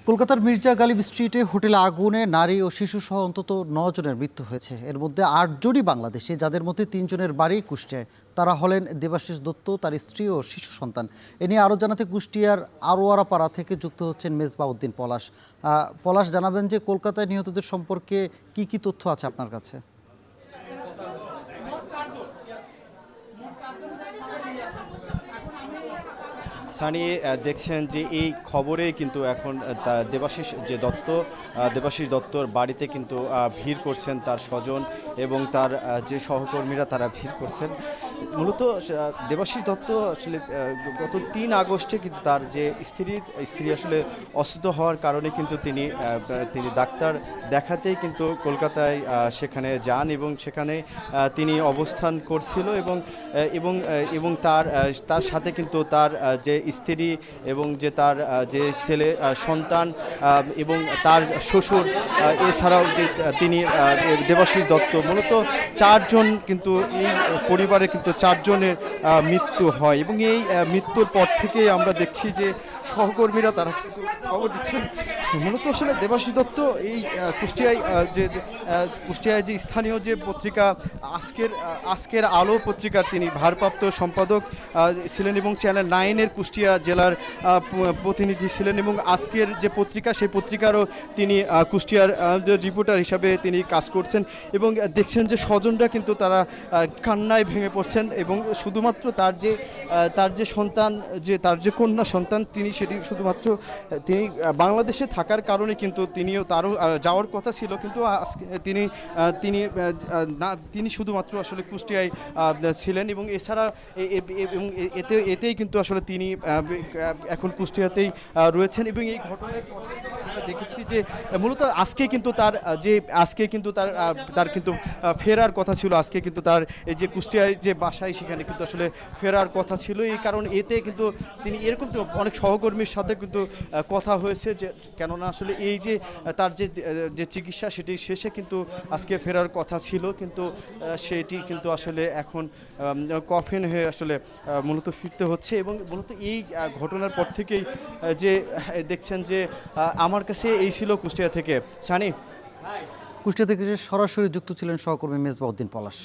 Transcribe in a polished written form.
কলকাতার মির্জা গালিব স্ট্রিটে হোটেলে আগুনে নারী ও শিশুসহ অন্তত ৯ জনের মৃত্যু হয়েছে। এর মধ্যে ৮ জনই বাংলাদেশি, যাদের মধ্যে ৩ জনের বাড়ি কুষ্টিয়ায়। তারা হলেন দেবাশিস দত্ত, তার স্ত্রী ও শিশু সন্তান। এ নিয়ে আরও জানাতে কুষ্টিয়ার আরোয়ারাপাড়া থেকে যুক্ত হচ্ছেন মেজবাউদ্দিন পলাশ। পলাশ, জানাবেন যে কলকাতায় নিহতদের সম্পর্কে কি তথ্য আছে আপনার কাছে? সানি, দেখছেন যে এই খবরে কিন্তু এখন তার দেবাশিস দত্তর বাড়িতে কিন্তু ভিড় করছেন তার স্বজন এবং তার যে সহকর্মীরা, তারা ভিড় করছেন। মূলত দেবাশিস দত্ত আসলে গত ৩ আগস্টে কিন্তু তার যে স্ত্রী আসলে অসুস্থ হওয়ার কারণে কিন্তু তিনি ডাক্তার দেখাতেই কিন্তু কলকাতায় সেখানে যান এবং সেখানে তিনি অবস্থান করছিল এবং এবং এবং তার সাথে কিন্তু তার যে স্ত্রী এবং যে তার যে ছেলে সন্তান এবং তার শ্বশুর, এছাড়াও যে তিনি দেবাশিস দত্ত, মূলত ৪ জন কিন্তু এই পরিবারে কিন্তু ৪ জনের মৃত্যু হয় এবং এই মৃত্যুর পর থেকে আমরা দেখছি যে সহকর্মীরা তারা খবর দিচ্ছেন। মূলত আসলে দেবাশিস দত্ত এই কুষ্টিয়ায় যে স্থানীয় যে পত্রিকা আজকের আলো পত্রিকার তিনি ভারপ্রাপ্ত সম্পাদক ছিলেন এবং চ্যানেল 9-এর কুষ্টিয়া জেলার প্রতিনিধি ছিলেন এবং আজকের যে পত্রিকা, সেই পত্রিকারও তিনি কুষ্টিয়ার রিপোর্টার হিসাবে তিনি কাজ করছেন এবং দেখছেন যে স্বজনরা কিন্তু তারা কান্নায় ভেঙে পড়ছেন এবং শুধুমাত্র তার যে সন্তান, তার যে কন্যা সন্তান, সেটি শুধুমাত্র তিনি বাংলাদেশে থাকার কারণে কিন্তু তারও যাওয়ার কথা ছিল, কিন্তু আজকে তিনি শুধুমাত্র আসলে কুষ্টিয়ায় ছিলেন এবং এছাড়া এতেই কিন্তু আসলে তিনি এখন কুষ্টিয়াতেই রয়েছেন এবং এই ঘটনার আমরা দেখেছি যে মূলত আজকে কিন্তু তার কিন্তু ফেরার কথা ছিল। আজকে কিন্তু তার এই যে কুষ্টিয়ায় যে বাসায়, সেখানে কিন্তু আসলে ফেরার কথা ছিল। এই কারণ এতে কিন্তু তিনি এরকম তো অনেক সহকর্মীর সাথে কিন্তু কথা হয়েছে যে কেননা আসলে এই যে তার যে চিকিৎসা, সেটি শেষে কিন্তু আজকে ফেরার কথা ছিল, কিন্তু সেটি কিন্তু আসলে এখন কফিন হয়ে আসলে মূলত ফিরতে হচ্ছে এবং মূলত এই ঘটনার পর থেকেই যে দেখছেন যে আমার কাছে এই ছিল কুষ্টিয়া থেকে। সানি, কুষ্টিয়া থেকে সরাসরি যুক্ত ছিলেন সহকর্মী মেজবাউদ্দিন পলাশ।